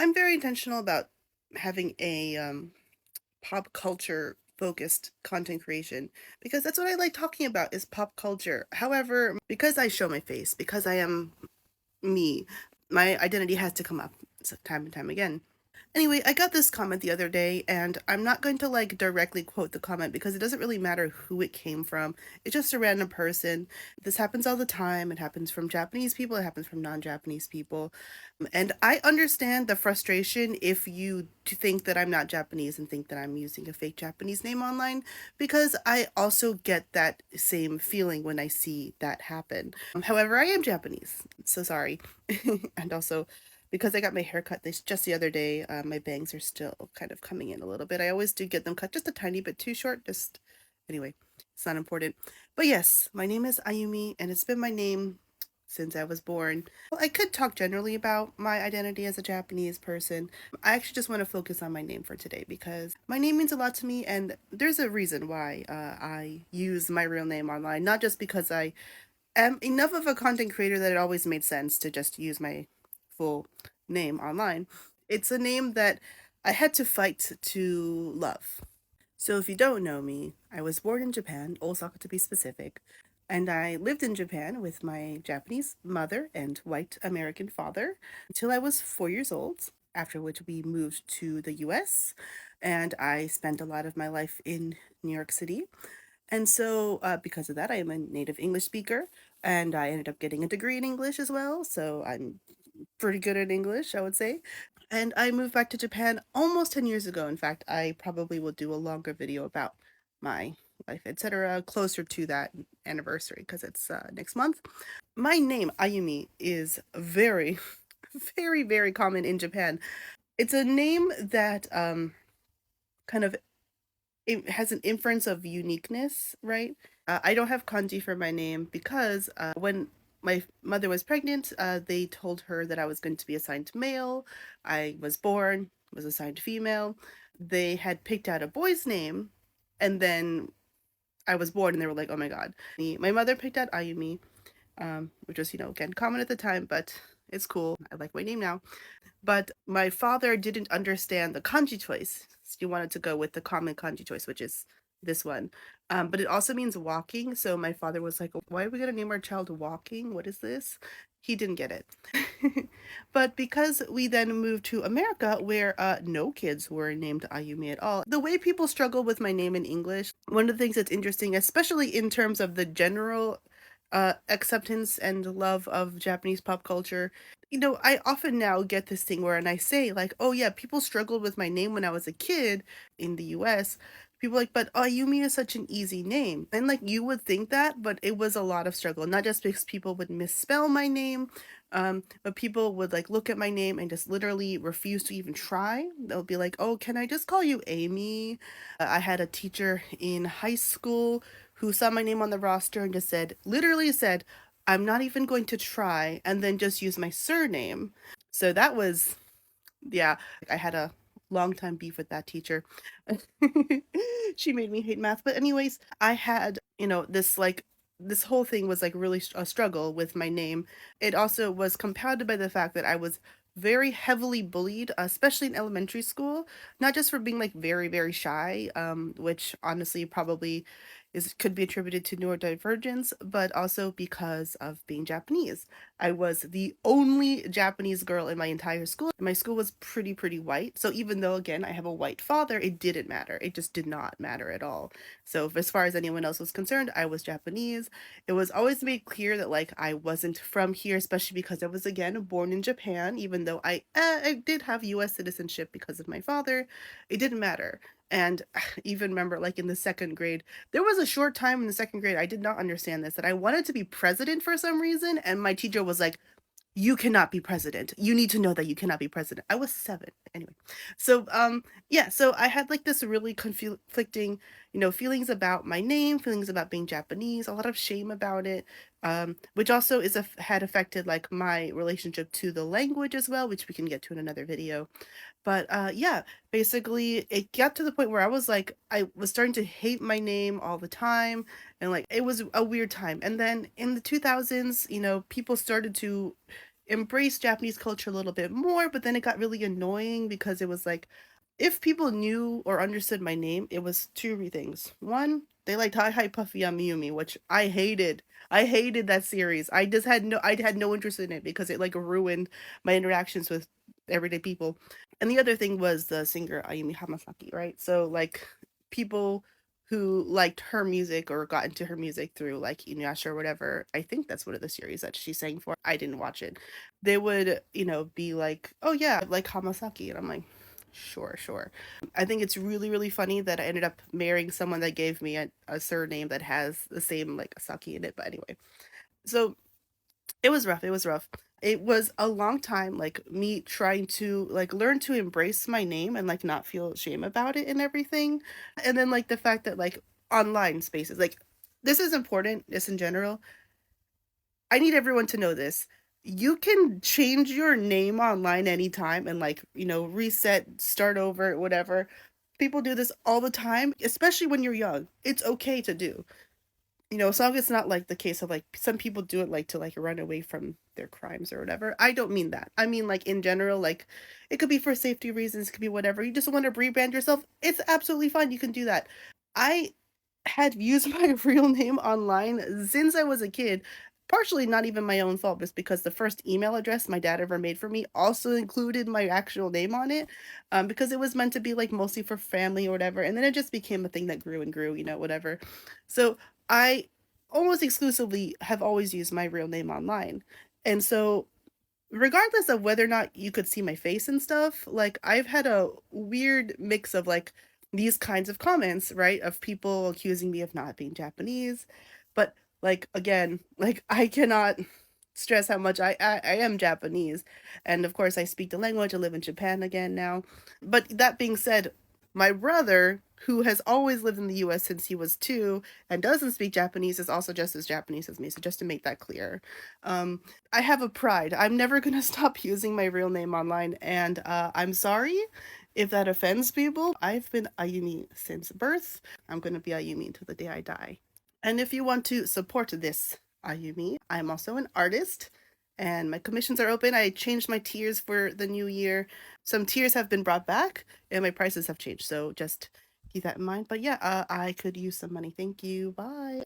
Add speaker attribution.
Speaker 1: I'm very intentional about having a pop culture focused content creation because that's what I like talking about is pop culture. However, because I show my face, because I am me, my identity has to come up time and time again. Anyway, I got this comment the other day, and I'm not going to like directly quote the comment because it doesn't really matter who it came from. It's just a random person. This happens all the time. It happens from Japanese people, it happens from non-Japanese people. And I understand the frustration if you think that I'm not Japanese and think that I'm using a fake Japanese name online, because I also get that same feeling when I see that happen. However, I am Japanese, so sorry. And also, because I got my hair cut just the other day, my bangs are still kind of coming in a little bit. I always do get them cut just a tiny bit too short. Just anyway, it's not important. But yes, my name is Ayumi, and it's been my name since I was born. Well, I could talk generally about my identity as a Japanese person. I actually just want to focus on my name for today because my name means a lot to me, and there's a reason why I use my real name online. Not just because I am enough of a content creator that it always made sense to just use my full name online. It's a name that I had to fight to love. So if you don't know me, I was born in Japan, Osaka to be specific, and I lived in Japan with my Japanese mother and white American father until I was 4 years old, after which we moved to the US, and I spent a lot of my life in New York City. And so, because of that, I am a native English speaker, and I ended up getting a degree in English as well. So I'm pretty good at English, I would say. And I moved back to Japan almost 10 years ago. In fact, I probably will do a longer video about my life, etc., closer to that anniversary because it's next month. My name, Ayumi, is very, very, very common in Japan. It's a name that kind of it has an inference of uniqueness, right? I don't have kanji for my name because when my mother was pregnant, they told her that I was going to be assigned male. I was born, was assigned female. They had picked out a boy's name, and then I was born, and they were like, "Oh my god!" My mother picked out Ayumi, which was again common at the time, but it's cool. I like my name now. But my father didn't understand the kanji choice. So he wanted to go with the common kanji choice, which is this one. But it also means walking. So my father was like, why are we going to name our child Walking? What is this? He didn't get it. But because we then moved to America, where no kids were named Ayumi at all, the way people struggle with my name in English, one of the things that's interesting, especially in terms of the general acceptance and love of Japanese pop culture, I often now get this thing where, and I say, like, oh yeah, people struggled with my name when I was a kid in the US. People like, but Ayumi is such an easy name. And like, you would think that, but it was a lot of struggle, not just because people would misspell my name, but people would like look at my name and just literally refuse to even try. They'll be like, oh, can I just call you Amy? I had a teacher in high school who saw my name on the roster and just literally said, I'm not even going to try, and then just use my surname. So that was, yeah, I had a long time beef with that teacher. She made me hate math. But anyways, I had, this whole thing was like really a struggle with my name. It also was compounded by the fact that I was very heavily bullied, especially in elementary school, not just for being like very, very shy, which honestly probably could be attributed to neurodivergence, but also because of being Japanese. I was the only Japanese girl in my entire school. My school was pretty white. So even though again I have a white father, it didn't matter. It just did not matter at all. So as far as anyone else was concerned, I was Japanese. It was always made clear that like I wasn't from here, especially because I was again born in Japan, even though I did have US citizenship because of my father. It didn't matter. And even remember, like in the second grade, there was a short time in the second grade, I did not understand this, that I wanted to be president for some reason, and my teacher was like, you cannot be president. You need to know that you cannot be president. I was 7 anyway. So yeah, so I had like this really conflicting, feelings about my name, feelings about being Japanese, a lot of shame about it, which also had affected like my relationship to the language as well, which we can get to in another video. But yeah, basically it got to the point where I was starting to hate my name all the time, and like it was a weird time. And then in the 2000s, people started to embrace Japanese culture a little bit more, but then it got really annoying because it was like, if people knew or understood my name, it was two things. One, they liked Hi Hi Puffy Ayumi, which I hated. I hated that series. I had no interest in it because it like ruined my interactions with everyday people. And the other thing was the singer Ayumi Hamasaki, right? So like people who liked her music or got into her music through like Inuyasha or whatever. I think that's one of the series that she sang for. I didn't watch it. They would, be like, "Oh yeah, like Hamasaki." And I'm like, "Sure, sure." I think it's really really funny that I ended up marrying someone that gave me a surname that has the same like Saki in it, but anyway. So it was rough, it was rough. It was a long time, like, me trying to, like, learn to embrace my name and, like, not feel shame about it and everything, and then, like, the fact that, like, online spaces, like, this is important, this in general. I need everyone to know this. You can change your name online anytime and, like, reset, start over, whatever. People do this all the time, especially when you're young. It's okay to do. As long as it's not like the case of like some people do it like to like run away from their crimes or whatever. I don't mean that. I mean like in general, like it could be for safety reasons, it could be whatever. You just want to rebrand yourself. It's absolutely fine. You can do that. I had used my real name online since I was a kid. Partially not even my own fault, just because the first email address my dad ever made for me also included my actual name on it, because it was meant to be like mostly for family or whatever. And then it just became a thing that grew and grew, whatever. So I almost exclusively have always used my real name online. And so regardless of whether or not you could see my face and stuff, like I've had a weird mix of like these kinds of comments, right? Of people accusing me of not being Japanese. But like again, like I cannot stress how much I am Japanese. And of course I speak the language. I live in Japan again now. But that being said, my brother, who has always lived in the US since he was 2 and doesn't speak Japanese, is also just as Japanese as me. So just to make that clear. I have a pride. I'm never going to stop using my real name online, and I'm sorry if that offends people. I've been Ayumi since birth. I'm going to be Ayumi until the day I die. And if you want to support this Ayumi, I'm also an artist and my commissions are open. I changed my tiers for the new year. Some tiers have been brought back and my prices have changed. So just keep that in mind. But yeah, I could use some money. Thank you. Bye.